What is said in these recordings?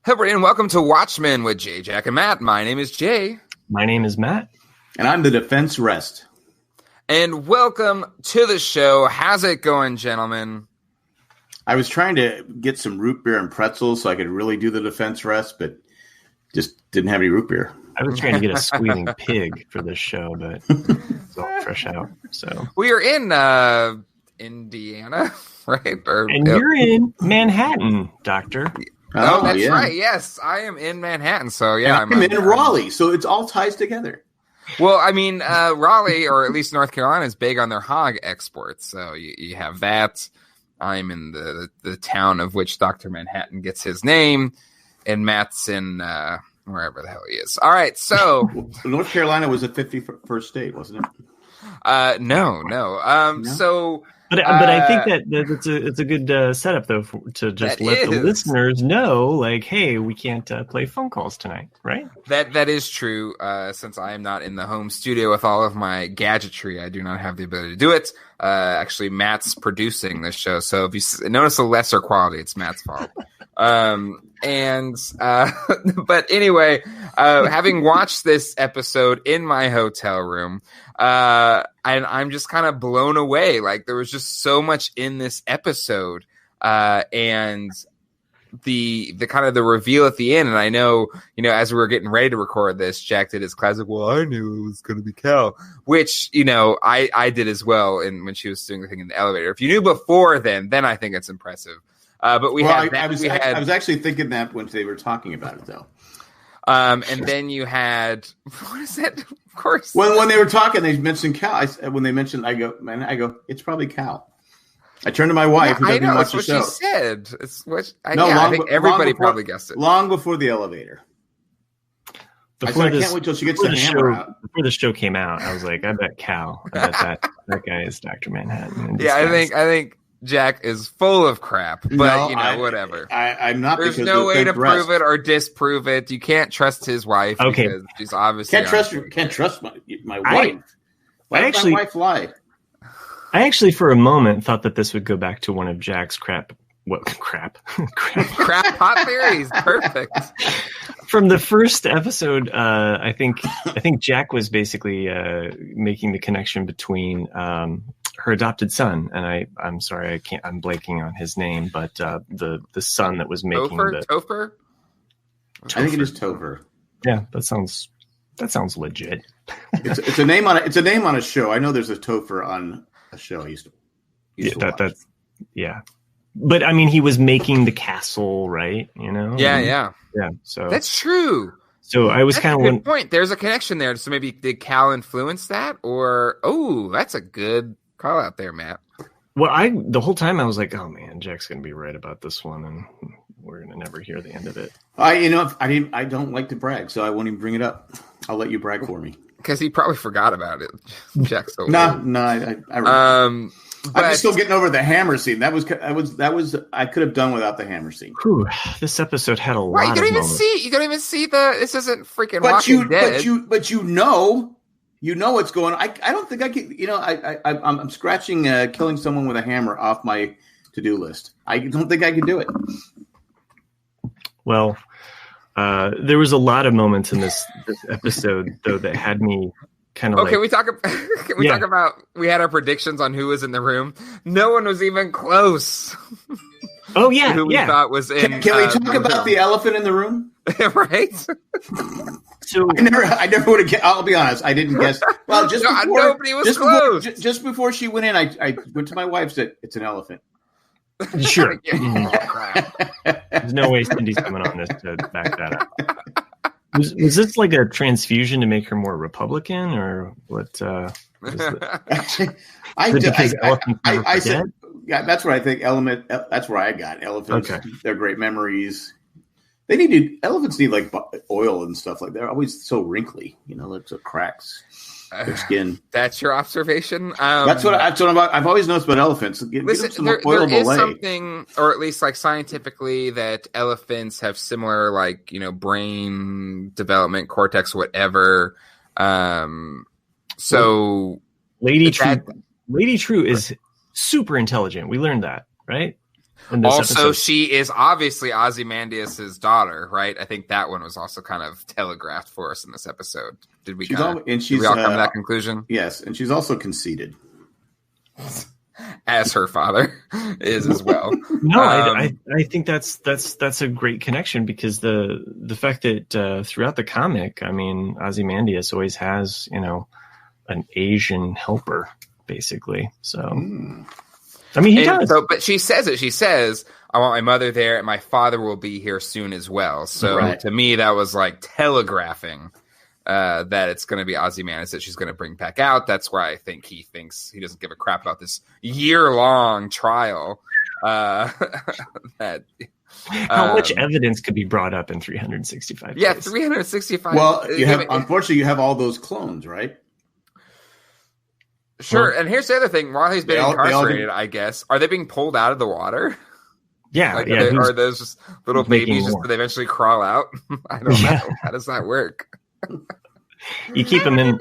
Hey, everybody, and welcome to Watchmen with Jay, Jack, and Matt. My name is Jay. My name is Matt. And I'm the defense rest. And welcome to the show. How's it going, gentlemen? I was trying to get some root beer and pretzels so I could really do the defense rest, but just didn't have any root beer. I was trying to get a squealing pig for this show, but it's all fresh out. So we are in Indiana, right? You're in Manhattan, Doctor. Oh, that's right. Yes, I am in Manhattan. So yeah, I'm in Raleigh. So it's all ties together. Well, I mean, Raleigh, or at least North Carolina, is big on their hog exports. So you have that. I'm in the town of which Dr. Manhattan gets his name, and Matt's in wherever the hell he is. All right, so North Carolina was the 51st state, wasn't it? No. So. But I think that it's a good setup, though, to just let the listeners know, like, hey, we can't play phone calls tonight, right? That is true. Since I am not in the home studio with all of my gadgetry, I do not have the ability to do it. Actually, Matt's producing this show, so if you notice a lesser quality, it's Matt's fault. But anyway, having watched this episode in my hotel room, and I'm just kind of blown away. Like, there was just so much in this episode, and the kind of the reveal at the end. And I know, as we were getting ready to record this, Jack did his classic, well, I knew it was going to be Cal, which, I did as well. And when she was doing the thing in the elevator, if you knew before then I think it's impressive. But I was actually thinking that when they were talking about it, though. And then you had, what is that? Of course. When they were talking, they mentioned Cal. I go, it's probably Cal. I turned to my wife. I know, that's what she said. It's what I think everybody probably guessed it. Long before the elevator. I can't wait till she gets the hammer out. Before the show came out, I was like, I bet Cal. I bet that guy is Dr. Manhattan. Yeah, I think Jack is full of crap, but whatever. I'm not. There's no way to prove it or disprove it. You can't trust his wife because she's obviously can't trust my wife. Why does my wife lie? I actually, for a moment, thought that this would go back to one of Jack's crap hot theories. Perfect. From the first episode, I think Jack was basically making the connection between her adopted son, and I'm sorry, I'm blanking on his name, but the son that was making Topher? I think it is Topher. Yeah, that sounds legit. It's a name on it's a name on a show. I know there's a Topher on a show I used to watch. Yeah. But I mean, he was making the castle, right? Yeah. So that's true. So I was kind of good point. There's a connection there. So maybe did Cal influence that, or that's a good call out there, Matt. Well, the whole time I was like, oh man, Jack's gonna be right about this one, and we're gonna never hear the end of it. I don't like to brag, so I won't even bring it up. I'll let you brag for me. Because he probably forgot about it. Jack's so No, I'm just still getting over the hammer scene. That was I could have done without the hammer scene. Whew, this episode had a lot. You don't even see this isn't freaking Walking Dead. But you know what's going on. I don't think I can. I'm scratching killing someone with a hammer off my to-do list. I don't think I can do it. Well, there was a lot of moments in this episode though that had me kind of. Okay, can we talk about we had our predictions on who was in the room. No one was even close. Oh yeah, who we thought was in. Can we talk about the elephant in the room? Right. So I never would have. I'll be honest. I didn't guess. Well, nobody was close. Just before she went in, I went to my wife and said, "It's an elephant." Sure. There's no way Cindy's coming on this to back that up. Was this like a transfusion to make her more Republican, or what? Actually, I said, yeah, that's what I think. That's where I got elephants. Okay. They're great memories. Elephants need like oil and stuff like that. They're always so wrinkly, lots of cracks. Their skin. That's your observation. That's what I've always noticed about elephants. Listen, there is something, or at least like scientifically, that elephants have similar, like brain development, cortex, whatever. Lady True is super intelligent. We learned that, right? Also, she is obviously Ozymandias's daughter, right? I think that one was also kind of telegraphed for us in this episode. Did we all come to that conclusion? Yes, and she's also conceited. As her father is as well. No, I think that's a great connection, because the fact that throughout the comic, I mean, Ozymandias always has, an Asian helper, basically. So, I mean, he does. So, but she says it. She says, "I want my mother there, and my father will be here soon as well." So to me, that was like telegraphing that it's going to be Ozymandias that she's going to bring back out. That's why I think he thinks he doesn't give a crap about this year-long trial. That how much evidence could be brought up in 365 days? Yeah, 365. Well, unfortunately, you have all those clones, right? Sure, and here's the other thing. While he's been incarcerated, I guess, are they being pulled out of the water? Yeah, are those just little babies just they eventually crawl out? I don't know. How does that work? You keep them in.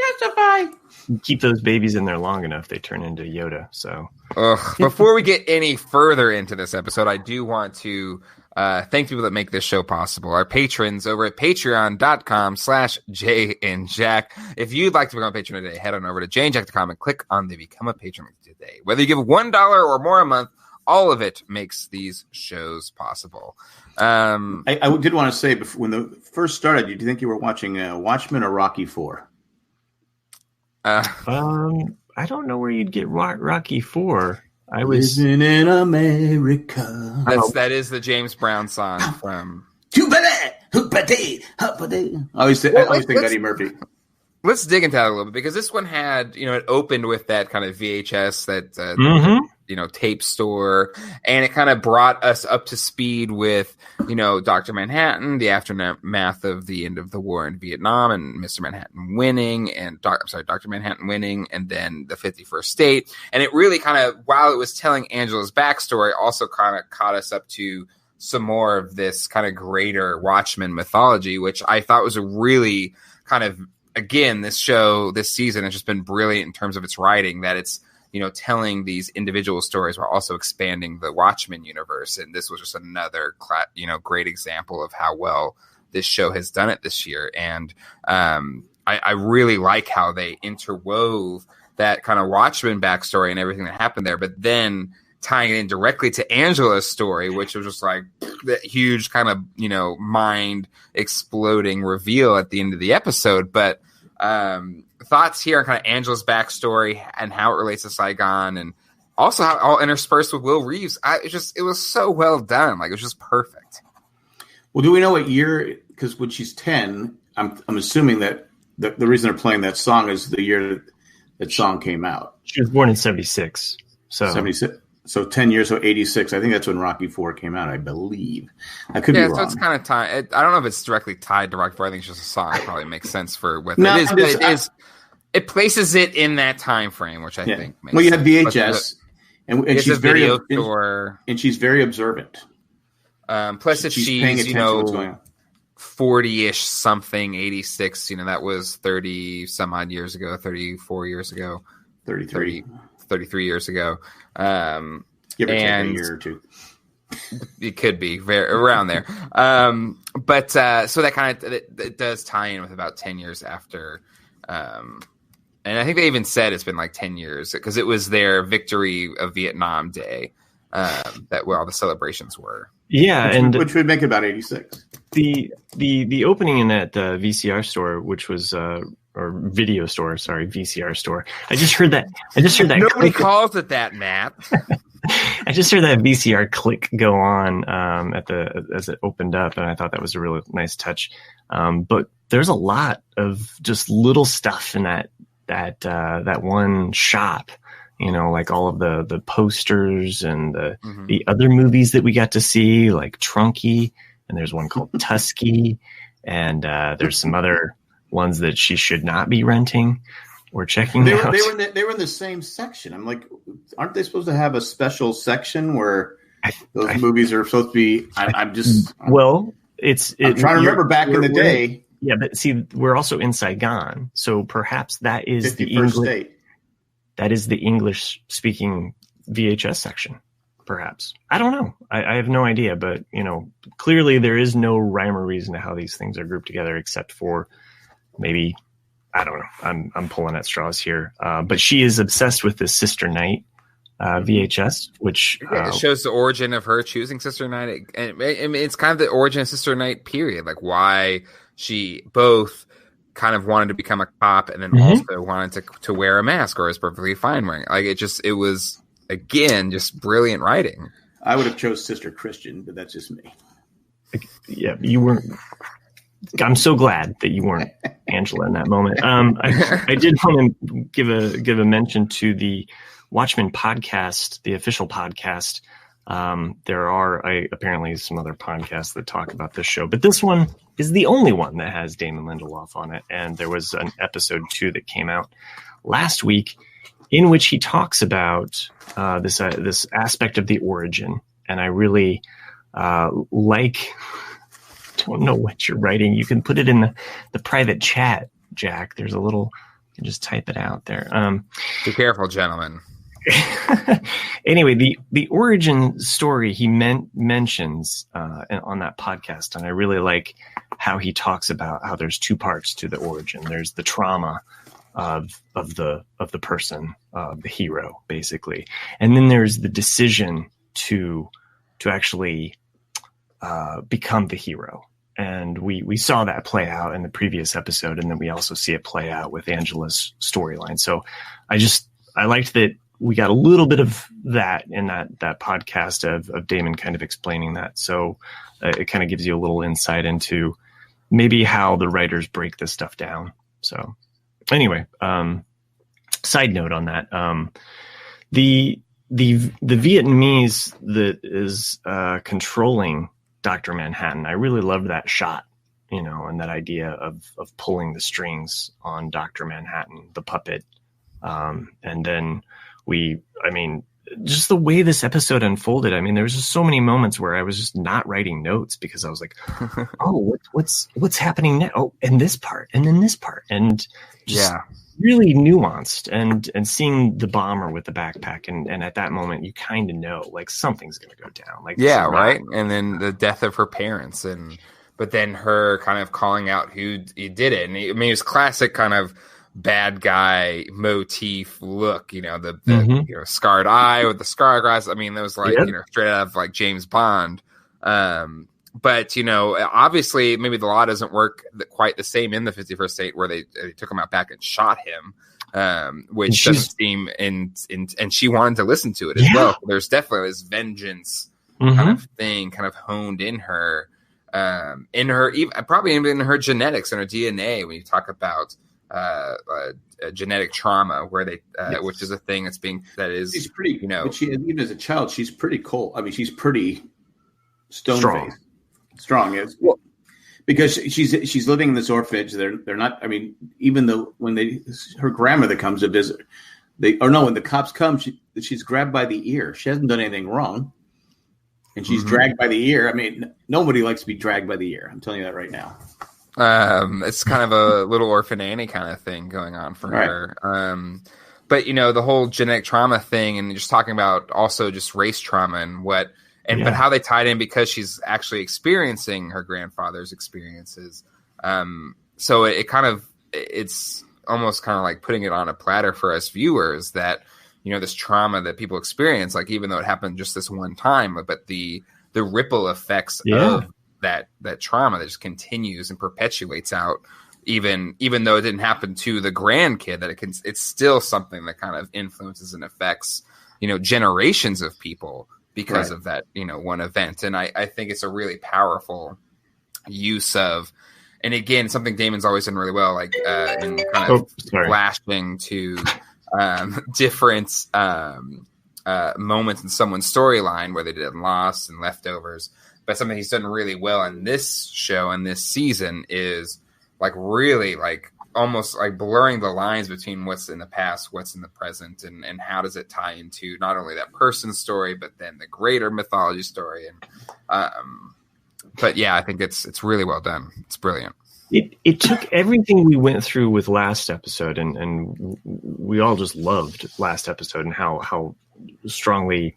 You keep those babies in there long enough, they turn into Yoda. So, before we get any further into this episode, I do want to thank people that make this show possible. Our patrons over at patreon.com/Jay and Jack. If you'd like to become a patron today, head on over to jayandjack.com and click on the Become a Patron link today. Whether you give $1 or more a month, all of it makes these shows possible. I did want to say, when the first started, did you think you were watching Watchmen or Rocky IV? I don't know where you'd get Rocky IV. I was living in America. That is the James Brown song from. I always think Eddie Murphy. Let's dig into that a little bit, because this one had, it opened with that kind of VHS, that tape store, and it kind of brought us up to speed with, Dr. Manhattan, the aftermath of the end of the war in Vietnam, and Mr. Manhattan winning, and Dr. Manhattan winning, and then the 51st state. And it really kind of, while it was telling Angela's backstory, also kind of caught us up to some more of this kind of greater Watchmen mythology, which I thought was a really kind of, again, this show, this season has just been brilliant in terms of its writing, that it's, telling these individual stories while also expanding the Watchmen universe. And this was just another, great example of how well this show has done it this year. And I really like how they interwove that kind of Watchmen backstory and everything that happened there, but then tying it in directly to Angela's story, which was just like that huge kind of, mind exploding reveal at the end of the episode. But thoughts here on kind of Angela's backstory and how it relates to Saigon, and also how all interspersed with Will Reeves. It was so well done. Like, it was just perfect. Well, do we know what year? Because when she's 10, I'm assuming that the reason they're playing that song is the year that song came out. She was born in 76. So 76. So 10 years, so 86. I think that's when Rocky IV came out, I believe. I could be wrong. So it's kind of tied. I don't know if it's directly tied to Rocky IV. I think it's just a song. It probably makes sense for what it is. But it is. It places it in that time frame, which I think makes you sense. have VHS, and she's very and she's very observant. Plus, if she's paying attention to what's going on. 40-ish something, 86, that was 30 some odd years ago, 34 years ago, 33 years ago. Give or take a year or two. It could be around there. But so that kind of it does tie in with about 10 years after. And I think they even said it's been like 10 years, because it was their victory of Vietnam Day that where all the celebrations were. Yeah, which would make it about 86. The opening in that VCR store, which was or video store, sorry, VCR store. I just heard that. Nobody calls it that, Matt. I just heard that VCR click go on as it opened up, and I thought that was a really nice touch. But there's a lot of just little stuff in that one shop. Like all of the posters and the other movies that we got to see, like Trunky, and there's one called Tusky, and there's some other ones that she should not be renting or checking out. They were in the same section. I'm like, aren't they supposed to have a special section where those movies are supposed to be? I'm trying to remember back in the day. Yeah, but see, we're also in Saigon, so perhaps that is the English. State. That is the English-speaking VHS section. perhaps. I don't know. I have no idea, but clearly there is no rhyme or reason to how these things are grouped together, except for maybe, I don't know. I'm pulling at straws here. But she is obsessed with this Sister Night VHS, which it shows the origin of her choosing Sister Night. And it's kind of the origin of Sister Night period, like why she both kind of wanted to become a cop and then also wanted to wear a mask, or is perfectly fine wearing. Like it was again just brilliant writing. I would have chose Sister Christian, but that's just me. Yeah, you weren't. I'm so glad that you weren't Angela in that moment. I did want to give a mention to the Watchmen podcast, the official podcast. There are apparently some other podcasts that talk about this show, but this one is the only one that has Damon Lindelof on it. And there was an episode 2 that came out last week in which he talks about this aspect of the origin. And I really like. Don't know what you're writing. You can put it in the private chat, Jack. There's a little. You can just type it out there. Be careful, gentlemen. Anyway, the origin story he mentions on that podcast, and I really like how he talks about how there's 2 parts to the origin. There's the trauma of the person, the hero, basically, and then there's the decision to actually become the hero. And we saw that play out in the previous episode, and then we also see it play out with Angela's storyline. So I liked that we got a little bit of that in that podcast of Damon kind of explaining that. So it kind of gives you a little insight into maybe how the writers break this stuff down. So anyway, side note on that, the Vietnamese that is controlling Dr. Manhattan, I really loved that shot, and that idea of pulling the strings on Dr. Manhattan, the puppet. And then just the way this episode unfolded. I mean, there was just so many moments where I was just not writing notes because I was like, oh, what's happening now? Oh, and this part, and then this part. And just really nuanced and seeing the bomber with the backpack. And at that moment, you kind of know like something's going to go down. Like, right. And then the death of her parents but then her kind of calling out who did it. And it was classic kind of bad guy motif look, the scarred eye with the scar glass. I mean, that was like, straight out of like James Bond. But, obviously maybe the law doesn't work quite the same in the 51st state where they took him out back and shot him, which doesn't seem and she wanted to listen to it as well. There's definitely this vengeance kind of thing kind of honed in her, probably even in her genetics and her DNA when you talk about genetic trauma where they which is a thing she's pretty but she, even as a child, she's pretty cold. I mean, she's pretty stone-faced. Strong is because she's living in this orphanage. They're not. I mean, even though when her grandmother comes to visit, when the cops come, she's grabbed by the ear. She hasn't done anything wrong, and she's dragged by the ear. I mean, nobody likes to be dragged by the ear. I'm telling you that right now. It's kind of a Little Orphan Annie kind of thing going on for her. But the whole genetic trauma thing, and just talking about also just race trauma and what. But how they tied in because she's actually experiencing her grandfather's experiences. So it's almost kind of like putting it on a platter for us viewers that, this trauma that people experience, like even though it happened just this one time, but the ripple effects of that trauma that just continues and perpetuates out, even though it didn't happen to the grandkid, that it's still something that kind of influences and affects, generations of people. Because of that, one event. And I think it's a really powerful use of, and again, something Damon's always done really well, like in kind of flashing to different moments in someone's storyline where they did Lost and Leftovers. But something he's done really well in this show and this season is like really like almost like blurring the lines between what's in the past, what's in the present, and how does it tie into not only that person's story, but then the greater mythology story. And but yeah, I think it's really well done. It's brilliant. It took everything we went through with last episode, and we all just loved last episode and how strongly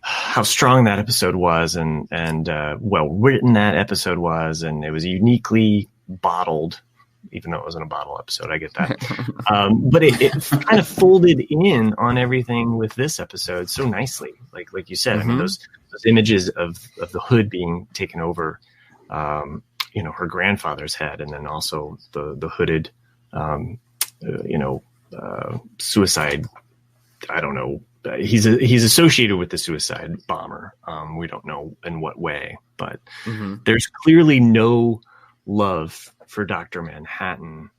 how strong that episode was, and well written that episode was, and it was uniquely bottled, even though it wasn't a bottle episode. I get that, but it kind of folded in on everything with this episode so nicely. Like you said, I mean those images of the hood being taken over, her grandfather's head, and then also the hooded, suicide. I don't know. He's associated with the suicide bomber. We don't know in what way, but there's clearly no love for Dr. Manhattan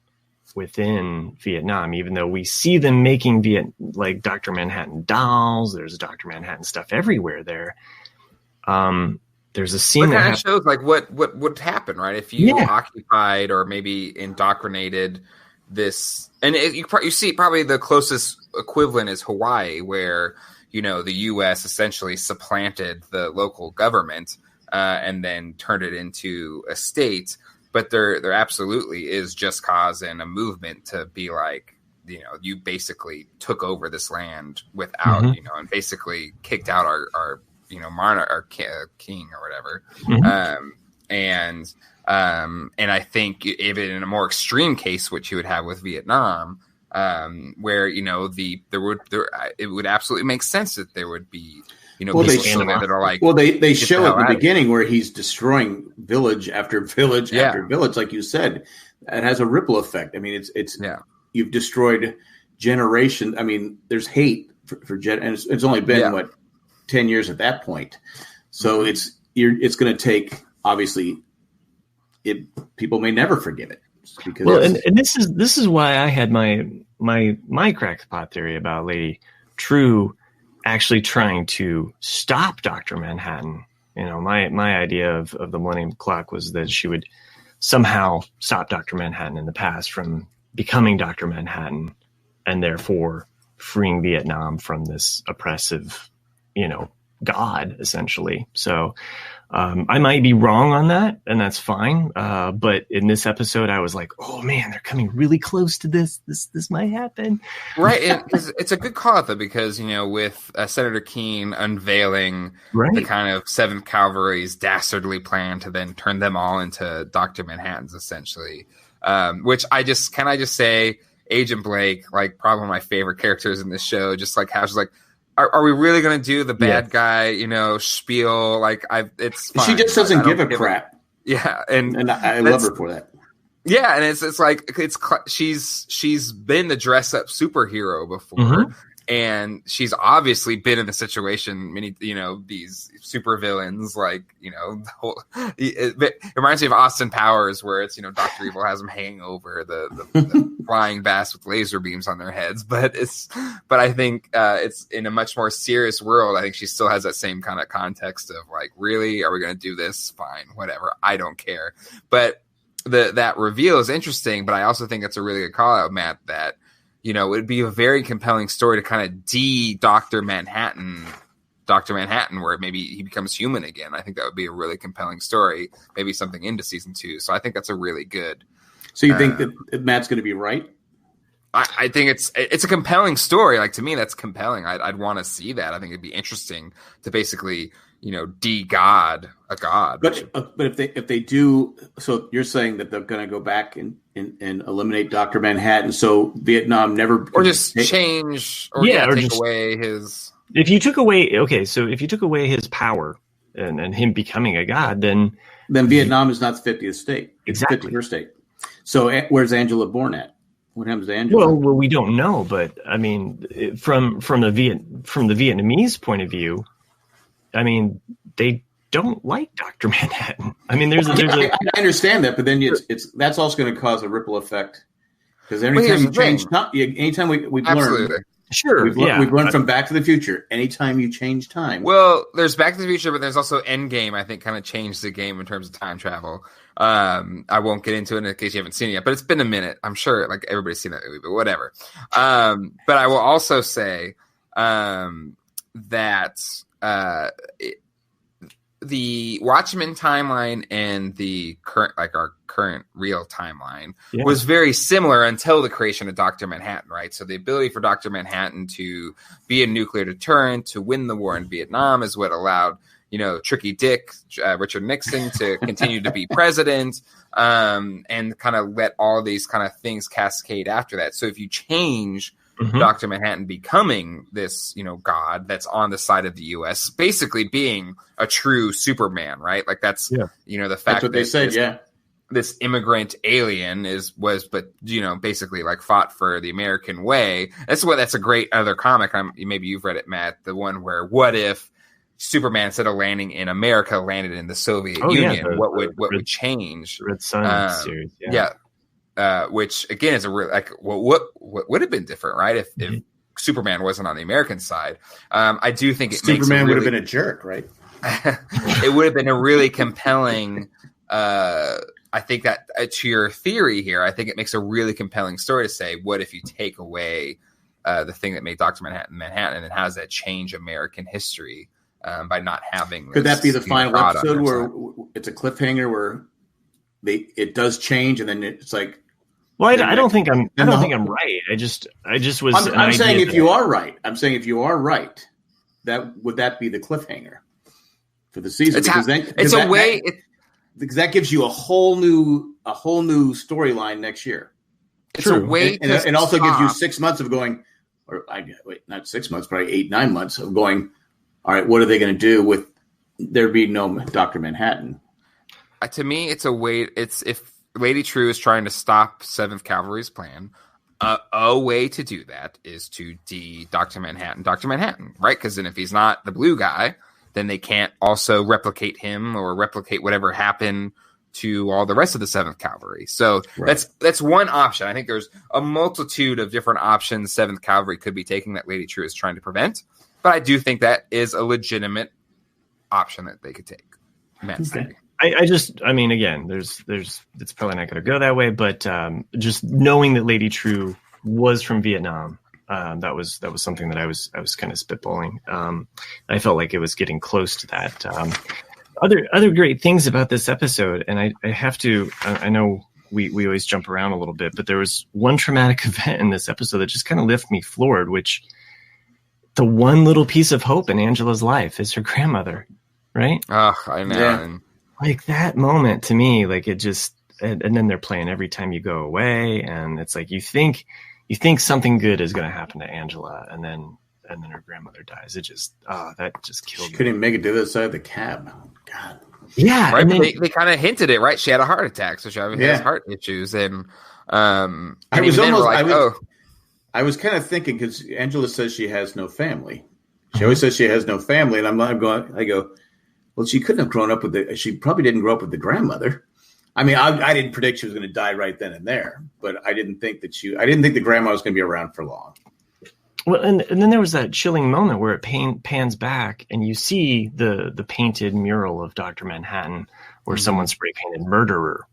within Vietnam, even though we see them making Dr. Manhattan dolls. There's Dr. Manhattan stuff everywhere there. There's a scene that shows like what would happen, right? If you occupied or maybe indoctrinated this, and you see probably the closest equivalent is Hawaii, where the U.S. essentially supplanted the local government and then turned it into a state. But there absolutely is just cause and a movement to be like, you basically took over this land without and basically kicked out our monarch, our king or whatever. And I think even in a more extreme case, which you would have with Vietnam, where it would absolutely make sense that there would be people still there that are like, they show at the beginning where he's destroying village after village after village, like you said. It has a ripple effect. I mean, it's you've destroyed generation. I mean, there's hate for and it's only been 10 years at that point. So it's going to take, obviously, people may never forgive it. Because and this is why I had my crackpot theory about Lady True actually trying to stop Dr. Manhattan. My idea of the Millennium Clock was that she would somehow stop Dr. Manhattan in the past from becoming Dr. Manhattan, and therefore freeing Vietnam from this oppressive, God, essentially. So I might be wrong on that, and that's fine. But in this episode, I was like, oh man, they're coming really close to this. This might happen. Right. And it's a good call out, though, because, with Senator Keene unveiling the kind of 7th Cavalry's dastardly plan to then turn them all into Dr. Manhattans, essentially, which I just say Agent Blake, like probably one of my favorite characters in this show, just like how she's like, Are we really going to do the bad guy, spiel? Like, it's fine. She just doesn't give a crap. Yeah, and I love her for that. Yeah, and it's like she's been the dress up superhero before, and she's obviously been in a situation many these supervillains it reminds me of Austin Powers, where it's Dr. Evil has them hanging over the flying bats with laser beams on their heads, but I think it's in a much more serious world. I think she still has that same kind of context of like, really, are we going to do this? Fine, whatever, I don't care. But that reveal is interesting, but I also think it's a really good call out, Matt, that it would be a very compelling story to kind of Dr. Manhattan, where maybe he becomes human again. I think that would be a really compelling story, maybe something into season 2. So I think that's a really good. So you think that Matt's going to be right? I think it's a compelling story. Like, to me, that's compelling. I'd want to see that. I think it'd be interesting to basically, de-god a god. But if they do, so you're saying that they're going to go back and eliminate Dr. Manhattan, so Vietnam never, or just change, or take away his. If you took away his power and him becoming a god, then Vietnam is not the 50th state. Exactly. 51st state. So where's Angela born at? What happens to Angela? Well, we don't know, but I mean, from the Vietnamese point of view, I mean, they don't like Dr. Manhattan. I mean, I understand that, but then that's also going to cause a ripple effect, because anytime you change, anytime we've learned. Sure. We've learned from Back to the Future. Anytime you change time. Well, there's Back to the Future, but there's also Endgame, I think, kind of changed the game in terms of time travel. I won't get into it in case you haven't seen it yet, but it's been a minute. I'm sure like everybody's seen that movie, but whatever. But I will also say that the Watchmen timeline and the current, like our current real timeline, was very similar until the creation of Dr. Manhattan, right? So the ability for Dr. Manhattan to be a nuclear deterrent, to win the war in Vietnam, is what allowed, Tricky Dick, Richard Nixon, to continue to be president, and kind of let all these kind of things cascade after that. So if you change Dr. Manhattan becoming this, God that's on the side of the U.S., basically being a true Superman, right? Like that's, the fact that's what they said, this immigrant alien was basically like fought for the American way. That's a great other comic. Maybe you've read it, Matt, the one where what if Superman, instead of landing in America, landed in the Soviet Union? What would change? Red Sun series, which again is a real what would have been different, right? If Superman wasn't on the American side. I do think Superman would have been a jerk, right? It would have been a really compelling. I think that to your theory here, I think it makes a really compelling story to say, what if you take away the thing that made Dr. Manhattan, and how does that change American history by not having? Could that be the final episode where it's a cliffhanger where it does change, and then it's like? Well, I don't think I'm right. I just was. I'm saying if you are right. I'm saying if you are right, would that be the cliffhanger for the season? Because that gives you a whole new storyline next year. It's a way, and also gives you 6 months of going, not 6 months, probably 8-9 months of going. All right, what are they going to do with there being no Dr. Manhattan? To me, it's a way. It's if Lady True is trying to stop 7th Cavalry's plan. A way to do that is to Dr. Manhattan, right? Because then if he's not the blue guy, then they can't also replicate him or replicate whatever happened to all the rest of the 7th Cavalry. So that's one option. I think there's a multitude of different options 7th Cavalry could be taking that Lady True is trying to prevent. But I do think that is a legitimate option that they could take. Again, there's it's probably not going to go that way, but just knowing that Lady True was from Vietnam, that was something that I was kind of spitballing. I felt like it was getting close to that. Other great things about this episode, and I have to. I know we always jump around a little bit, but there was one traumatic event in this episode that just kind of left me floored. Which the one little piece of hope in Angela's life is her grandmother, right? Oh, I know. Yeah. Like that moment to me, like it just, and then they're playing Every Time You Go Away, and it's like you think something good is going to happen to Angela, and then her grandmother dies. It just, that just killed me. Couldn't even make it to the other side of the cab. God. Yeah, right. Then, they kind of hinted it, right? She had a heart attack, so she obviously has heart issues, and I was kind of thinking because Angela says she has no family. She always says she has no family, and I go. Well, she couldn't have grown up she probably didn't grow up with the grandmother. I mean, I didn't predict she was going to die right then and there, but I didn't think the grandma was going to be around for long. Well, and then there was that chilling moment where it pans back and you see the painted mural of Dr. Manhattan where someone spray painted murderer.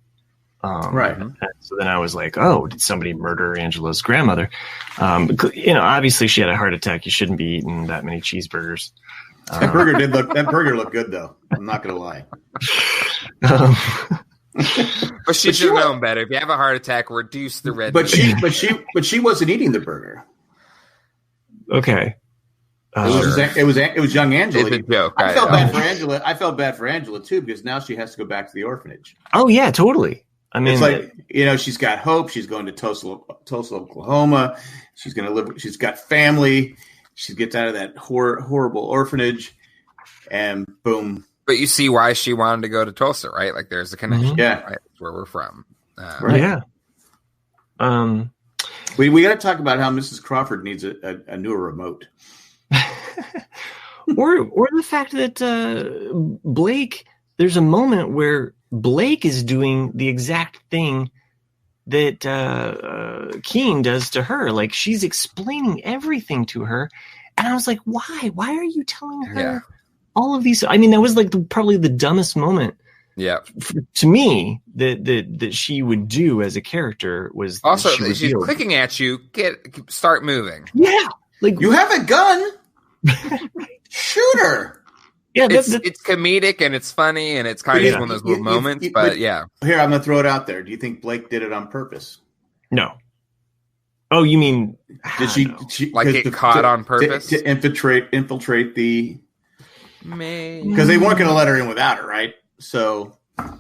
Right. So then I was like, oh, did somebody murder Angela's grandmother? Obviously she had a heart attack. You shouldn't be eating that many cheeseburgers. That burger looked good though. I'm not going to lie. But she should have known better. If you have a heart attack, reduce the red. But she wasn't eating the burger. Okay. It was young Angela. It's a joke. I felt bad for Angela. I felt bad for Angela too because now she has to go back to the orphanage. Oh yeah, totally. I mean, it's like she's got hope. She's going to Tulsa, Oklahoma. She's going to live. She's got family. She gets out of that horrible orphanage, and boom. But you see why she wanted to go to Tulsa, right? Like there's a connection. Mm-hmm. Yeah, right? That's where we're from. Right. Yeah. We got to talk about how Mrs. Crawford needs a newer remote, or the fact that Blake. There's a moment where Blake is doing the exact thing that Keen does to her. Like she's explaining everything to her, and I was like, "Why? Why are you telling her all of these?" I mean, that was like probably the dumbest moment. Yeah, to me, that she would do as a character was also she's clicking at you. Start moving. Yeah, like you have a gun. Shoot her. Yeah, it's comedic and it's funny and it's kind of one of those little moments. But yeah, here I'm gonna throw it out there. Do you think Blake did it on purpose? No. Oh, you mean did she like get caught on purpose to infiltrate the? Because they weren't going to let her in without her, right? So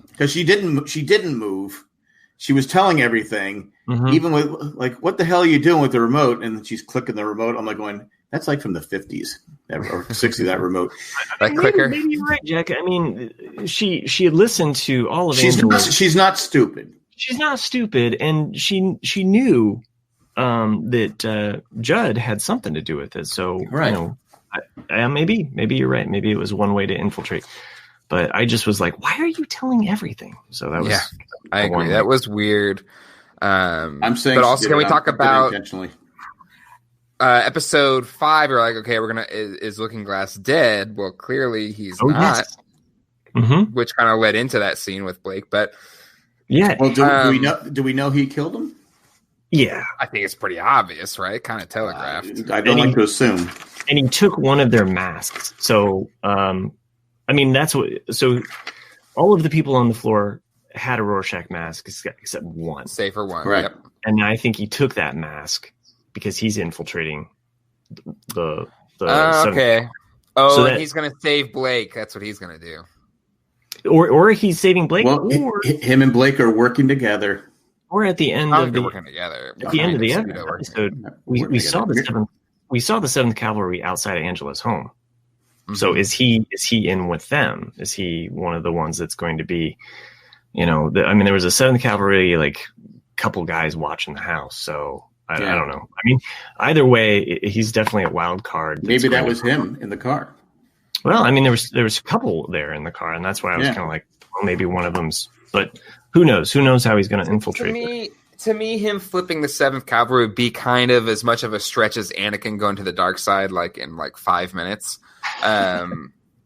because she didn't move. She was telling everything, even with like, what the hell are you doing with the remote? And she's clicking the remote. I'm like going, that's like from the 50s or 60s. That remote, that clicker. Maybe you're right, Jack. I mean, she had listened to all of. She's not stupid. She's not stupid, and she knew that Judd had something to do with it. So right. Maybe you're right. Maybe it was one way to infiltrate. But I just was like, why are you telling everything? So that was I agree. That was weird. I'm saying, but also, can we talk about episode 5? You're like, okay, is Looking Glass dead? Well, clearly he's not. Yes. Which kind of led into that scene with Blake. But yeah, well, do we know he killed him? Yeah, I think it's pretty obvious, right? Kind of telegraphed. I don't like to assume. And he took one of their masks. So, I mean, that's what. So, all of the people on the floor had a Rorschach mask except one. Save for one, right? Yep. And I think he took that mask because he's infiltrating the. Okay. Oh, so he's going to save Blake. That's what he's going to do. Or he's saving Blake. Well, or him and Blake are working together. Or at the end of the working together. At the end of the episode, we saw the seventh. We saw the 7th Cavalry outside of Angela's home. Mm-hmm. So is he in with them? Is he one of the ones that's going to be, there was a 7th Cavalry, like couple guys watching the house. So I don't know. I mean, either way, he's definitely a wild card. Maybe that was him in the car. Well, I mean, there was a couple there in the car, and that's why I was kind of like, well, maybe one of them's, but who knows? Who knows how he's going to infiltrate? To me, him flipping the 7th Cavalry would be kind of as much of a stretch as Anakin going to the dark side, like in 5 minutes.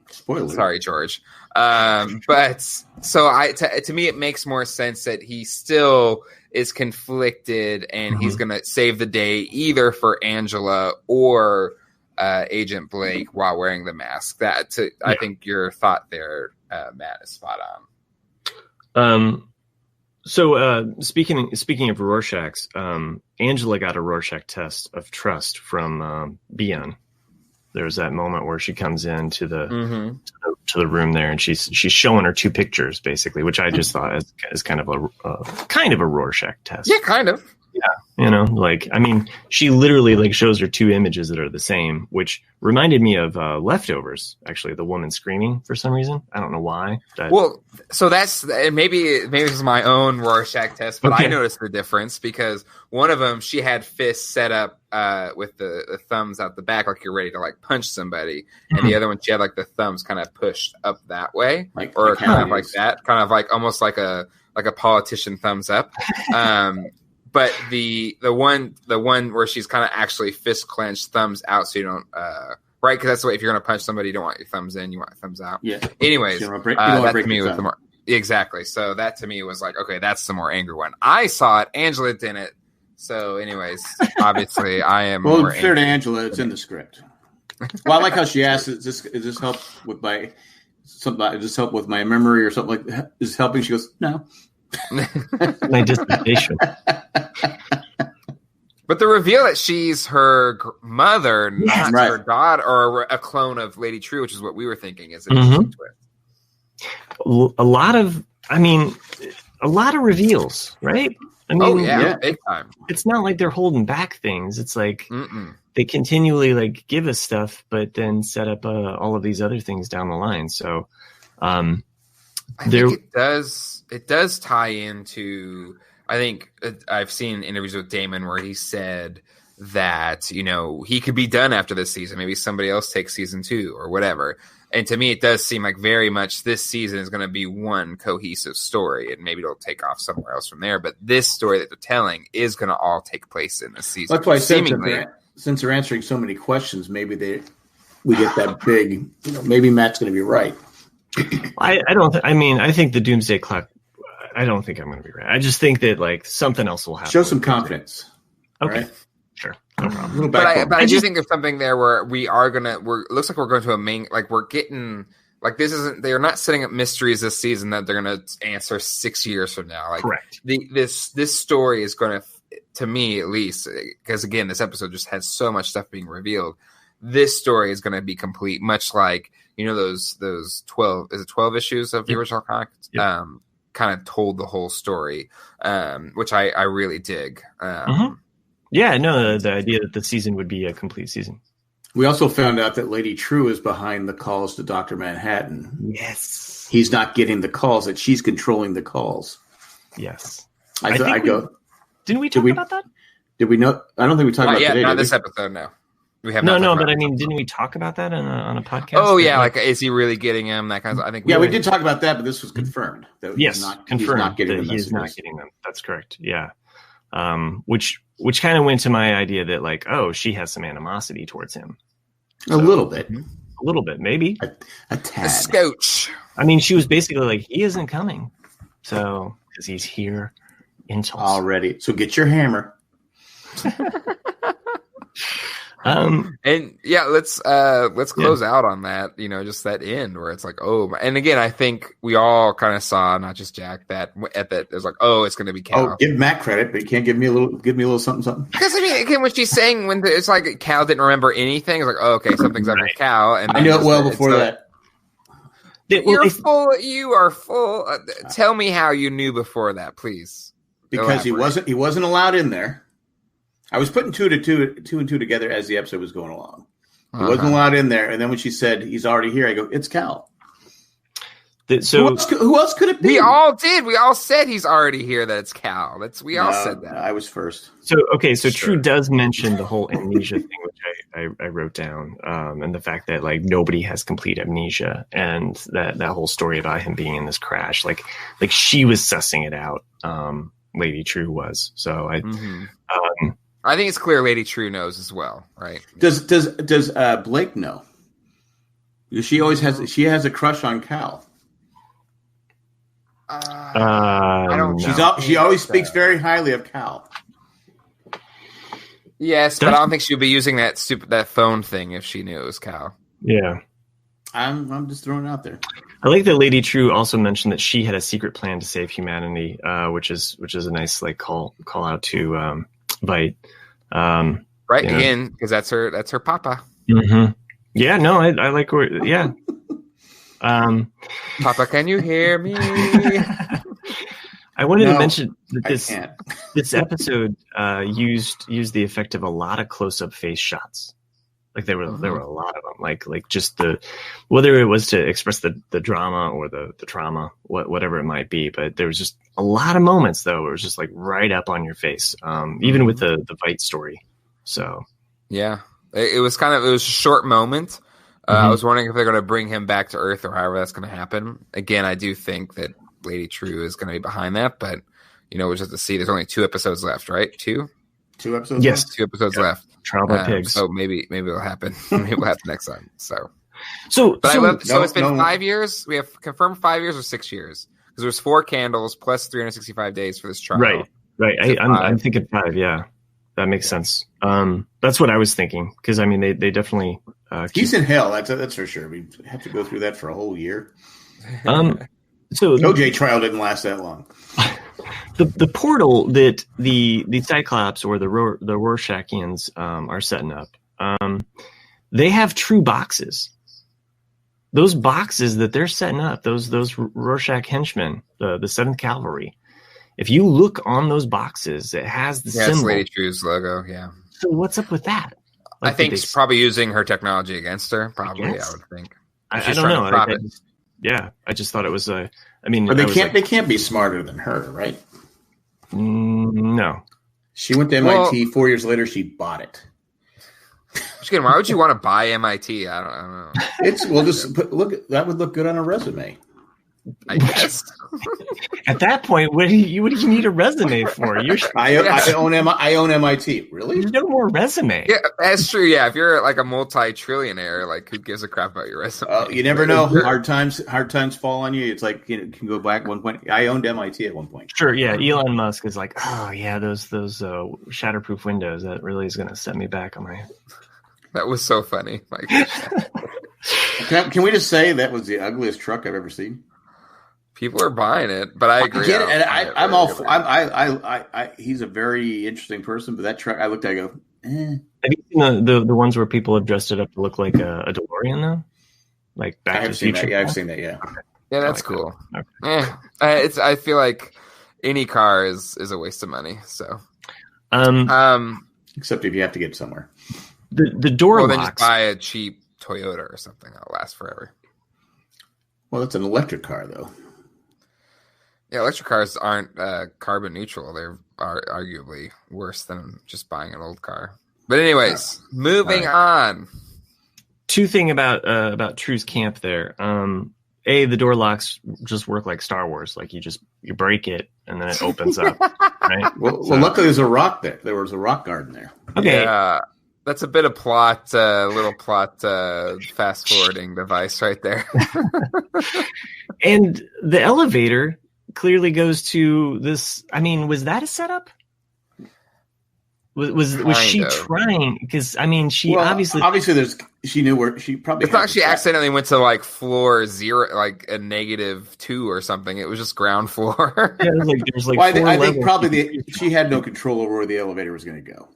Spoiler. Sorry, George. But so to me, it makes more sense that he still is conflicted and he's going to save the day either for Angela or Agent Blake while wearing the mask. I think your thought there, Matt, is spot on. So speaking of Rorschachs, Angela got a Rorschach test of trust from Bian. There's that moment where she comes into the to the room there, and she's showing her 2 pictures basically, which I just thought is kind of a Rorschach test. Yeah, kind of. Yeah, I mean, she literally shows her 2 images that are the same, which reminded me of Leftovers. Actually, the woman screaming for some reason. I don't know why. Well, so that's maybe it's my own Rorschach test, but I noticed the difference because one of them she had fists set up with the thumbs out the back, like you're ready to punch somebody, and the other one she had the thumbs kind of pushed up that way, like that, kind of almost like a politician thumbs up. But the one where she's kind of actually fist clenched, thumbs out, so you don't right, because that's the way if you're going to punch somebody, you don't want your thumbs in, you want your thumbs out. Yeah. Anyways, that to me was the more exactly. So that to me was okay, that's the more angry one. I saw it. Angela didn't. So, anyways, obviously I am. Well, more fair to Angela, it's in the script. Well, I like how she asked, "Is this help with my something? Does this help with my memory or something like that? Is this helping?" She goes, "No." My dissertation. But the reveal that she's her mother, not her daughter, or a clone of Lady True, which is what we were thinking, is an interesting twist. A lot of reveals, right? I mean, big time. It's not like they're holding back things. It's like they continually give us stuff, but then set up all of these other things down the line. So, I think it does tie into. I think I've seen interviews with Damon where he said that he could be done after this season. Maybe somebody else takes season 2 or whatever. And to me, it does seem like very much this season is going to be one cohesive story, and maybe it'll take off somewhere else from there. But this story that they're telling is going to all take place in this season. That's why I said since they're answering so many questions, maybe we get that big. Maybe Matt's going to be right. I don't. I think the Doomsday Clock. I don't think I'm going to be right. I just think that something else will happen. Show some confidence. Okay. Right? Sure. No problem. But I do think there's something there where it looks like we're going to we're getting Like they're not setting up mysteries this season that they're going to answer 6 years from now. Like correct. This story is going to me at least, because again, this episode just has so much stuff being revealed. This story is going to be complete, much like, those 12 issues of the original comic, kind of told the whole story, which I really dig. Yeah, no, the idea that the season would be a complete season. We also found out that Lady True is behind the calls to Dr. Manhattan. Yes. He's not getting the calls, that she's controlling the calls. Yes. Didn't we talk about that? Did we know? I don't think we talked about it today. Not this episode, no. We have no, but I mean, didn't we talk about that on a podcast? Oh, yeah, like, is he really getting him? That kind of. I think. Yeah, we did talk about that, but this was confirmed. Confirmed he's not getting he is not getting them. That's correct. Yeah, which kind of went to my idea that, like, oh, she has some animosity towards him. A little bit, maybe a tad. A scotch. I mean, she was basically like, he isn't coming, so because he's here in Tulsa already. So get your hammer. And yeah, let's close out on that, just that end where it's like, oh, and again, I think we all kind of saw, not just Jack, that it was like, oh, it's going to be Cal. Oh, give Matt credit, but you can't give me a little something. Because I mean, again, what she's saying when it's like Cal didn't remember anything, it's like, oh, okay, something's up with Cal, and I knew it well before that. You are full. Tell me how you knew before that, please. Because he wasn't allowed in there. I was putting two and two together as the episode was going along. He wasn't allowed in there, and then when she said he's already here, I go, "It's Cal." So who else could it be? We all did. We all said he's already here. That it's Cal. We all said that. I was first. So okay, so sure. True does mention the whole amnesia thing, which I wrote down, and the fact that, like, nobody has complete amnesia, and that whole story about him being in this crash, like she was sussing it out. Lady True was. So I think it's clear Lady True knows as well, right? Does Blake know? She always has a crush on Cal. I don't. She always speaks very highly of Cal. Yes, but I don't think she'd be using that phone thing if she knew it was Cal. Yeah, I'm just throwing it out there. I like that Lady True also mentioned that she had a secret plan to save humanity, which is a nice, like, call out to Vite. Right, again, because that's her papa. Mm-hmm. Yeah, no, I like where. Yeah. Papa, can you hear me? I wanted to mention that this episode used the effect of a lot of close-up face shots. Like there were a lot of them. Like just whether it was to express the drama or the trauma, whatever it might be. But there was just a lot of moments though where it was just like right up on your face. Even with the Vite story. So yeah, it was a short moment. I was wondering if they're going to bring him back to Earth or however that's going to happen. Again, I do think that Lady True is going to be behind that, but we'll just have to see. There's only 2 episodes left, right? 2 episodes. Yes, left? 2 episodes left. Trial by pigs. So maybe it'll happen. Maybe it'll happen next time. So it's been 5 years. We have confirmed 5 years or 6 years because there's 4 candles plus 365 days for this trial. Right. I'm thinking 5. Yeah, that makes sense. That's what I was thinking because I mean they definitely. He's in hell. That's for sure. We have to go through that for a whole year. So OJ trial didn't last that long. The portal that the Cyclops or the Rorschachians are setting up, they have true boxes. Those boxes that they're setting up, those Rorschach henchmen, the 7th Cavalry. If you look on those boxes, it has the symbol. It's Lady True's logo. Yeah. So what's up with that? Like, I think she's probably using her technology against her. Probably, I would think. I don't know. I just thought it was a. I mean, but they can't be smarter than her, right? No. She went to MIT. 4 years later, she bought it. Again, why would you want to buy MIT? I don't know. That would look good on a resume. I guess. At that point, what do you need a resume for? I own MIT. Really? There's no more resume. Yeah, that's true. Yeah, if you're like a multi-trillionaire, like who gives a crap about your resume? You never know. Hard times fall on you. It's like you can go back one point. I owned MIT at one point. Sure. Yeah. Elon Musk is like, oh yeah, those shatterproof windows. That really is going to set me back on my. That was so funny. Like, Can we just say that was the ugliest truck I've ever seen? People are buying it, but I agree. I get it, and I'm all. He's a very interesting person, but that truck, I looked at, I go, eh. Have you seen the ones where people have dressed it up to look like a DeLorean though? Like Back to the Future? Yeah, I've seen that. Yeah, yeah, that's cool. That. Okay. I feel like any car is a waste of money. So, except if you have to get somewhere. The door locks. Then just buy a cheap Toyota or something that'll last forever. Well, it's an electric car, though. Yeah, electric cars aren't carbon neutral. They're arguably worse than just buying an old car. But anyways, moving on. Two thing about True's camp there. The door locks just work like Star Wars. Like you break it and then it opens up. Right? Well, luckily there's a rock there. There was a rock garden there. Okay. Yeah, that's a bit of plot, little plot fast forwarding device right there. And the elevator clearly goes to this. I mean, was that a setup? Was she trying? Because I mean, she obviously she knew where she probably. It's not she accidentally went to like floor 0, like a -2 or something. It was just ground floor. Yeah, there's like. Well, I think probably she had no control over where the elevator was going to go.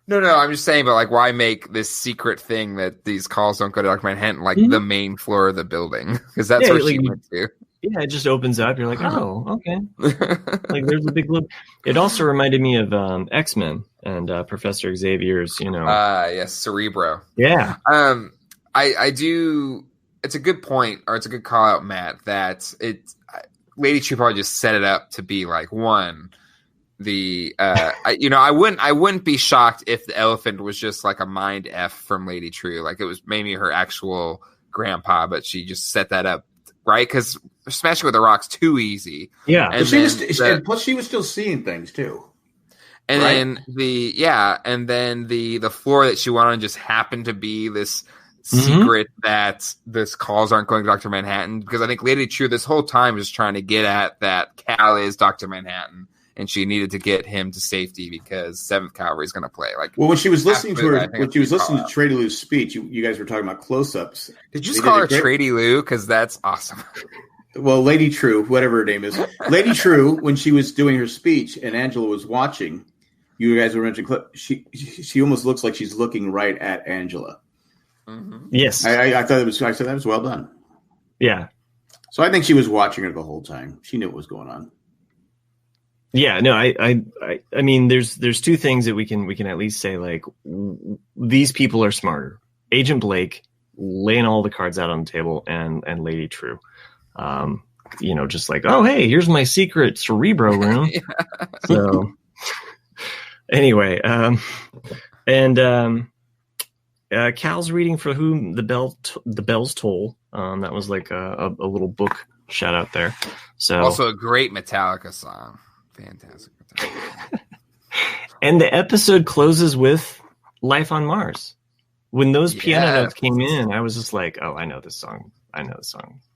No, I'm just saying, but like, why make this secret thing that these calls don't go to Dr. Manhattan like the main floor of the building? Because that's where she went to. Yeah, it just opens up. You're like, oh, okay. Like there's a big look. It also reminded me of X-Men and Professor Xavier's, yes, Cerebro. Yeah. I do. It's a good point, or it's a good call out, Matt. That Lady True probably just set it up to be like one. I wouldn't be shocked if the elephant was just like a mind F from Lady True, like it was maybe her actual grandpa, but she just set that up. Right, because smashing with the rock's too easy. Yeah, and plus she was still seeing things too. And then the floor that she went on just happened to be this secret that this calls aren't going to Dr. Manhattan. Because I think Lady True this whole time was trying to get at that Cal is Dr. Manhattan, and she needed to get him to safety because 7th Cavalry is going to play. Like, well, when she was listening to Trady Lou's speech, you guys were talking about close-ups. Did you just call her Trady Lou? Because that's awesome. Well, Lady True, whatever her name is, Lady True, when she was doing her speech and Angela was watching, you guys were mentioning she almost looks like she's looking right at Angela. Mm-hmm. Yes, I thought I said that was well done. Yeah, so I think she was watching her the whole time. She knew what was going on. Yeah, no, I mean, there's two things that we can at least say, like, these people are smarter. Agent Blake laying all the cards out on the table, and Lady True, just like, oh hey, here's my secret Cerebro room. Yeah. So anyway, Cal's reading For Whom the Bells Toll. That was like a little book shout out there. So also a great Metallica song. Fantastic. And the episode closes with Life on Mars. When those piano notes came in, I was just like, oh, I know this song.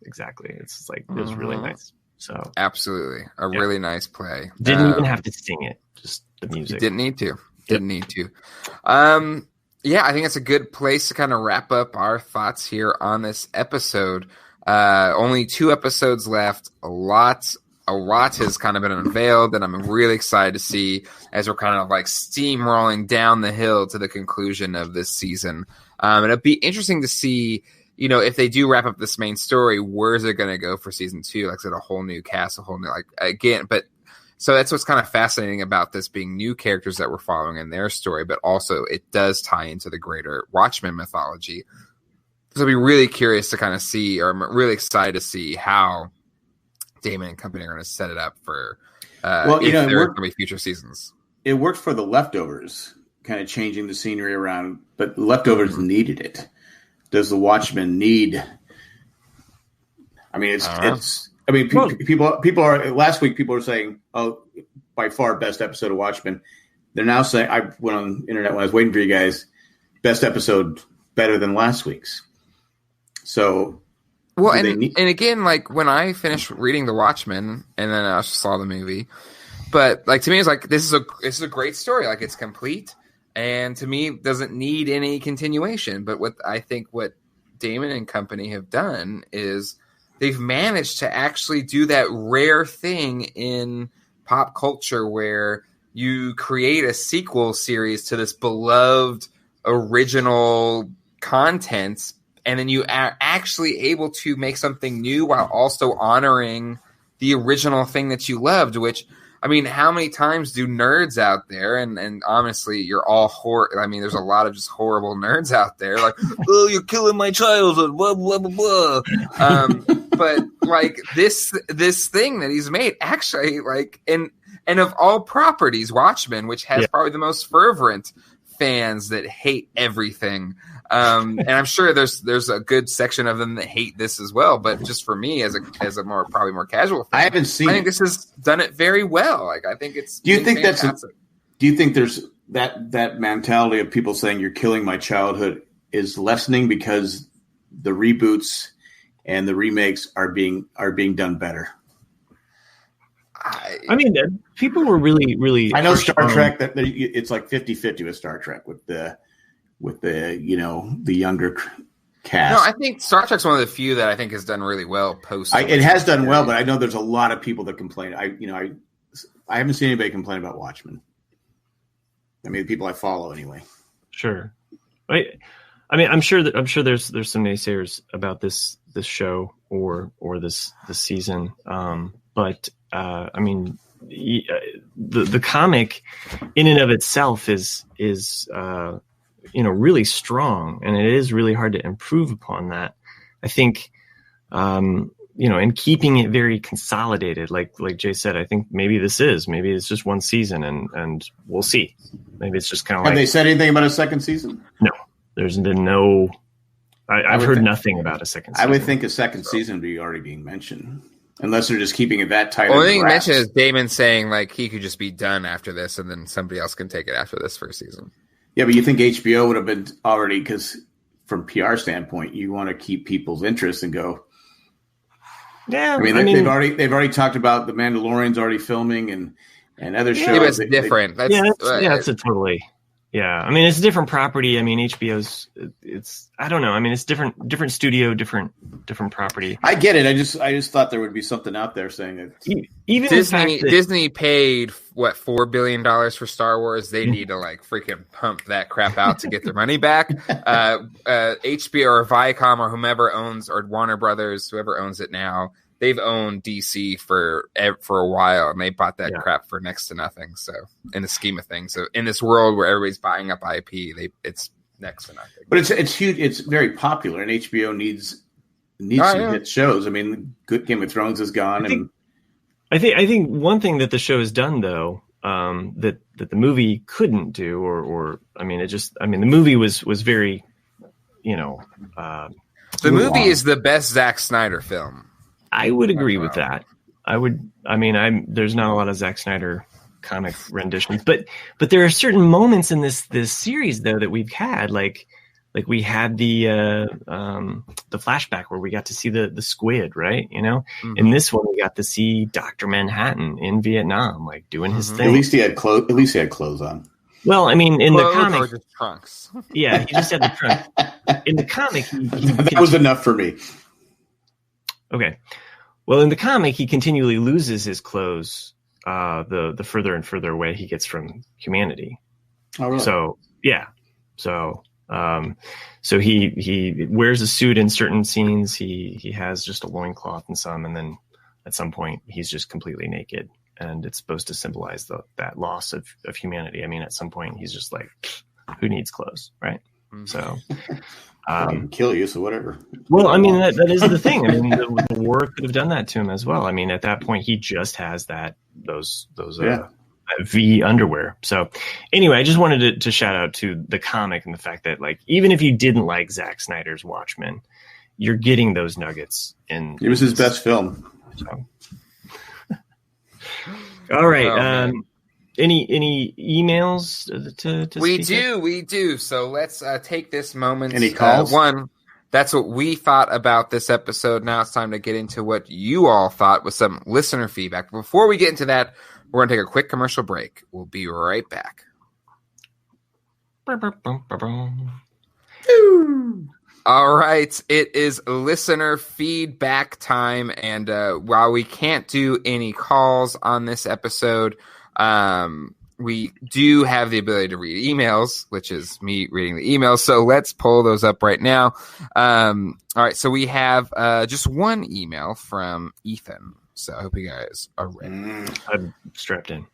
Exactly. It's just like, it was really nice. So absolutely. Really nice play. Didn't even have to sing it. Just the music. Didn't need to. I think it's a good place to kind of wrap up our thoughts here on this episode. Only 2 episodes left. A lot has kind of been unveiled, and I'm really excited to see as we're kind of like steamrolling down the hill to the conclusion of this season. And it'll be interesting to see, if they do wrap up this main story, where's it going to go for season 2? Like I said, a whole new cast, a whole new, but so that's what's kind of fascinating about this being new characters that we're following in their story, but also it does tie into the greater Watchmen mythology. So I'll be really curious to kind of see, or I'm really excited to see how Damon and company are going to set it up for there are going to be future seasons. It worked for the Leftovers, kind of changing the scenery around, but the Leftovers needed it. Does the Watchmen need? I mean, people are. Last week, people were saying, "Oh, by far best episode of Watchmen." They're now saying, I went on the internet when I was waiting for you guys, best episode better than last week's. So. Well, and again, like when I finished reading The Watchmen, and then I also saw the movie, but like to me, it's like this is a great story. Like it's complete, and to me, it doesn't need any continuation. But what Damon and company have done is they've managed to actually do that rare thing in pop culture where you create a sequel series to this beloved original content, and then you are actually able to make something new while also honoring the original thing that you loved, which, I mean, how many times do nerds out there, and honestly, you're all there's a lot of just horrible nerds out there, like, oh, you're killing my childhood, blah, blah, blah, blah. But, like, this thing that he's made, actually, like, and of all properties, Watchmen, which has probably the most fervent fans that hate everything. And I'm sure there's a good section of them that hate this as well. But just for me, as a probably more casual fan, I haven't seen. I think this has done it very well. Like, I think it's. Do you think fantastic. Do you think there's that mentality of people saying you're killing my childhood is lessening because the reboots and the remakes are being done better? I mean, people were really. I know Star Trek that it's like 50-50 with Star Trek with the the younger cast. No, I think Star Trek's one of the few that I think has done really well post. It has done well, but I know there's a lot of people that complain. I haven't seen anybody complain about Watchmen. I mean, the people I follow anyway. Sure. I mean, I'm sure there's some naysayers about this show or this season. But I mean, the comic in and of itself is really strong, and it is really hard to improve upon that. I think, and keeping it very consolidated, like Jay said, I think maybe it's just one season, and we'll see. Maybe it's just kind of like. Have they said anything about a second season? No, there's been no. I've heard nothing about a second season. I would think a second season would be already being mentioned. Unless they're just keeping it that tight. Only thing you mentioned is Damon saying like he could just be done after this, and then somebody else can take it after this first season. Yeah, but you think HBO would have been already, because from PR standpoint, you want to keep people's interest and go. Yeah, I mean, they've already talked about the Mandalorian's already filming and other shows. Yeah, but it's different. It's a totally. Yeah, I mean, it's a different property. I mean, HBO's. I don't know. I mean, it's different studio, different property. I get it. I just thought there would be something out there saying that. Even Disney paid what $4 billion for Star Wars. They need to like freaking pump that crap out to get their money back. HBO or Viacom or whomever owns, or Warner Brothers, whoever owns it now, they've owned DC for a while, and they bought that crap for next to nothing. So, in the scheme of things, so in this world where everybody's buying up IP, it's next to nothing. But it's huge. It's very popular, and HBO needs some hit shows. I mean, good Game of Thrones is gone, I think one thing that the show has done though, that the movie couldn't do, or I mean, the movie was very, the movie is the best Zack Snyder film. I would agree with that. There's not a lot of Zack Snyder comic renditions, but there are certain moments in this series though that we've had, like we had the flashback where we got to see the squid, right? Mm-hmm. In this one we got to see Dr. Manhattan in Vietnam, like doing his thing. At least he had clothes on. Well, I mean, in the comic, or just trunks. Yeah, he just had the trunk. In the comic, that was enough for me. Okay. Well, in the comic, he continually loses his clothes the further and further away he gets from humanity. Oh, really? So, yeah. So he wears a suit in certain scenes. He has just a loincloth in some, and then at some point he's just completely naked. And it's supposed to symbolize that loss of humanity. I mean, at some point he's just like, who needs clothes, right? Mm-hmm. So... I can kill you, so whatever. Well, I mean, that is the thing. I mean, the war could have done that to him as well. I mean, at that point, he just has those V underwear. So anyway, I just wanted to shout out to the comic and the fact that, like, even if you didn't like Zack Snyder's Watchmen, you're getting those nuggets in. It was his best film. So. All right. Any emails to we do. So let's take this moment. Any calls? One, that's what we thought about this episode. Now it's time to get into what you all thought with some listener feedback. Before we get into that, we're going to take a quick commercial break. We'll be right back. All right, it is listener feedback time, and while we can't do any calls on this episode, we do have the ability to read emails, which is me reading the emails. So let's pull those up right now. All right, so we have just one email from Ethan. So I hope you guys are ready. I'm strapped in.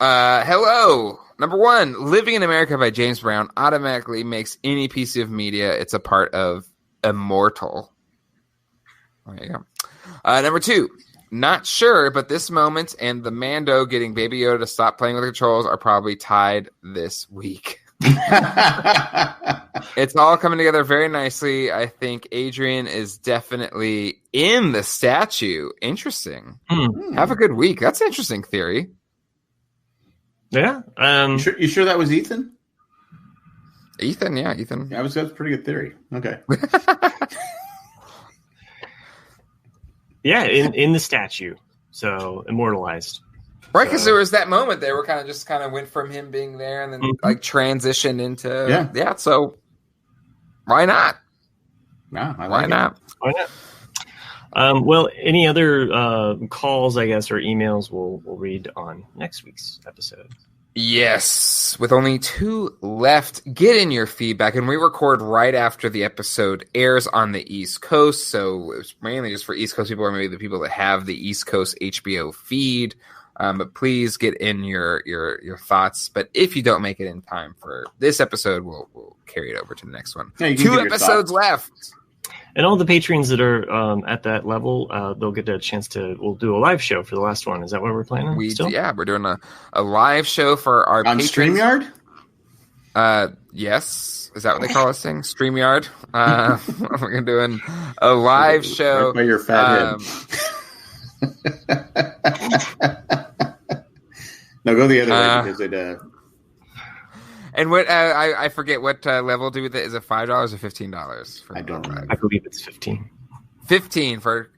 Hello. Number one, Living in America by James Brown automatically makes any piece of media it's a part of immortal. There you go. Number two, not sure, but this moment and the Mando getting Baby Yoda to stop playing with the controls are probably tied this week. It's all coming together very nicely. I think Adrian is definitely in the statue. Interesting. Have a good week. That's an interesting theory. Yeah. You sure that was Ethan? Ethan, yeah, Ethan. Yeah, that's a pretty good theory. Okay. Yeah, in the statue. So immortalized. Right, because there was that moment they were kind of went from him being there and then like transitioned into yeah. So why not? No, why not? Why not? Well, any other calls, I guess, or emails we'll read on next week's episode. Yes, with only 2 left, get in your feedback, and we record right after the episode airs on the East Coast, so it's mainly just for East Coast people or maybe the people that have the East Coast HBO feed. But please get in your thoughts. But if you don't make it in time for this episode, we'll carry it over to the next one. Yeah, 2 episodes left. And all the patrons that are at that level, they'll get a chance we'll do a live show for the last one. Is that what we're planning? We're doing a live show for our on patrons. StreamYard? Yes. Is that what they call this thing? StreamYard? We're doing a live show. Right by your fat head. No, go the other way because it. And what I forget what level do it? Is it $5 or $15? I don't know. I believe it's 15. 15 for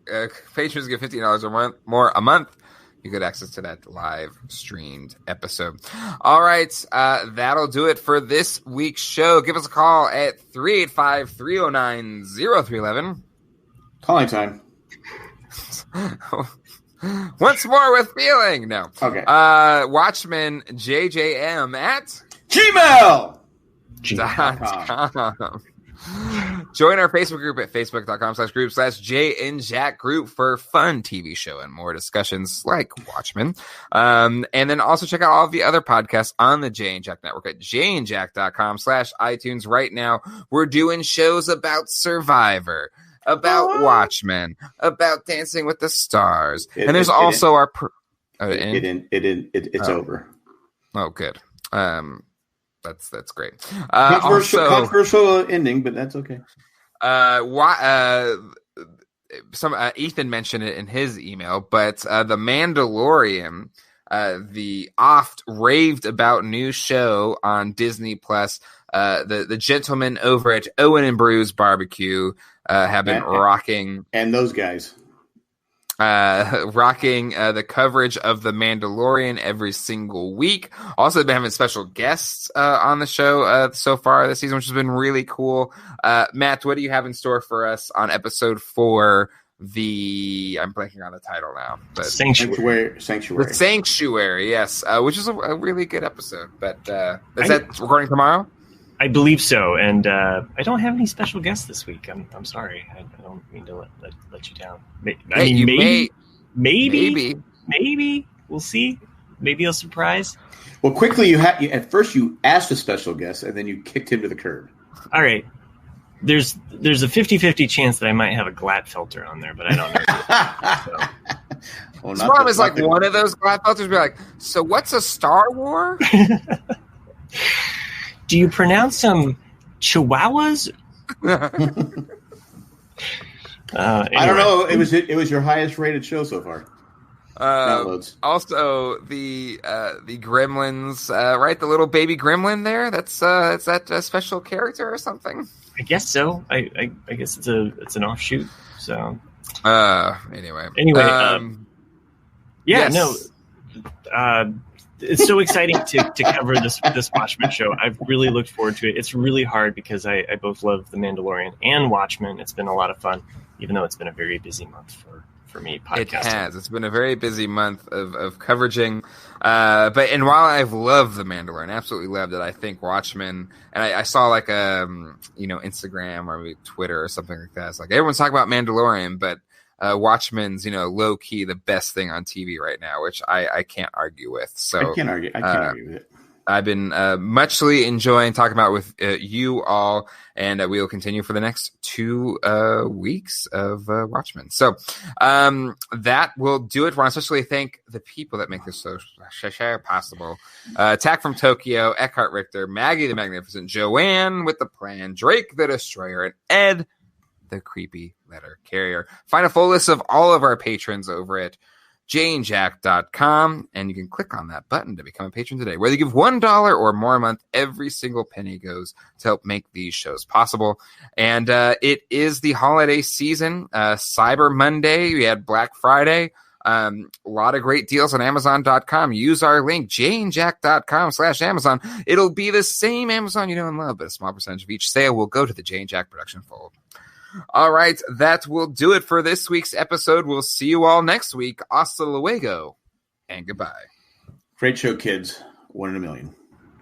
patrons get $15 more a month. You get access to that live streamed episode. All right, that'll do it for this week's show. Give us a call at 385-309-0311. Calling time. Once more with feeling. No. Okay. Watchmen JJM at gmail.com. Join our Facebook group at facebook.com/group/Jay and Jack group for fun TV show and more discussions like Watchmen. And then also check out all of the other podcasts on the Jay and Jack network at jayandjack.com/iTunes. Right now, we're doing shows about Survivor, about Watchmen, about Dancing with the Stars. And there's also our... It's over. Oh, good. That's great. Controversial ending, but that's okay. Ethan mentioned it in his email, but The Mandalorian, the oft raved about new show on Disney Plus, the gentlemen over at Owen and Brews Barbecue have been rocking, and those guys. Rocking the coverage of The Mandalorian every single week. Also, they've been having special guests on the show so far this season, which has been really cool. Matt, what do you have in store for us on episode 4? I'm blanking on the title now. But Sanctuary. The Sanctuary, yes, which is a really good episode. But is that recording tomorrow? I believe so, and I don't have any special guests this week. I'm sorry. I don't mean to let you down. Maybe. We'll see. Maybe I'll surprise. Well, quickly, at first you asked a special guest, and then you kicked him to the curb. All right. There's a 50-50 chance that I might have a Glatfelter on there, but I don't know. Well, the problem is like one of those Glatfelters be like, so what's a Star War? Do you pronounce them Chihuahuas? Anyway. I don't know. It was your highest rated show so far. Downloads. Also, the Gremlins, right? The little baby Gremlin there. Is that a special character or something? I guess so. I guess it's an offshoot. So. Anyway. Yeah. Yes. No. it's so exciting to cover this Watchmen show. I've really looked forward to it. It's really hard because I both love The Mandalorian and Watchmen. It's been a lot of fun, even though it's been a very busy month for me podcasting. It has. It's been a very busy month of coveraging. But while I've loved The Mandalorian, absolutely loved it, I think Watchmen, and I saw like Instagram or maybe Twitter or something like that. It's like everyone's talking about Mandalorian, but Watchmen's, low key the best thing on TV right now, which I can't argue with. So I can't argue with it. I've been muchly enjoying talking about with you all, and we will continue for the next 2 weeks of Watchmen. So that will do it. I want to especially thank the people that make this show possible. Attack from Tokyo, Eckhart Richter, Maggie the Magnificent, Joanne with the Plan, Drake the Destroyer, and Ed the Creepy Letter Carrier. Find a full list of all of our patrons over at janejack.com, and you can click on that button to become a patron today. Whether you give $1 or more a month, every single penny goes to help make these shows possible. And it is the holiday season. Cyber Monday, we had Black Friday. A lot of great deals on Amazon.com. Use our link, janejack.com/Amazon. It'll be the same Amazon you know and love, but a small percentage of each sale will go to the Jane Jack production fold. All right, that will do it for this week's episode. We'll see you all next week. Hasta luego, and goodbye. Great show, kids. 1 in a million.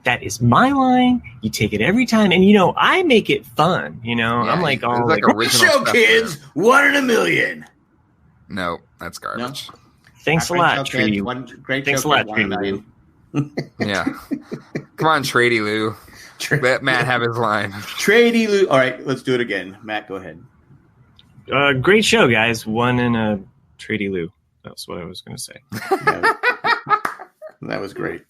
That is my line. You take it every time, and I make it fun. Yeah, I'm like all like original show, kids. There. 1 in a million. No, that's garbage. No. Thanks a lot, Treaty. Thanks a lot, Treaty. Yeah, come on, Trady Lou. Let Matt have his line. Trady Lou. All right, let's do it again. Matt, go ahead. Great show, guys. 1 in a Trady Lou. That's what I was going to say. That was great.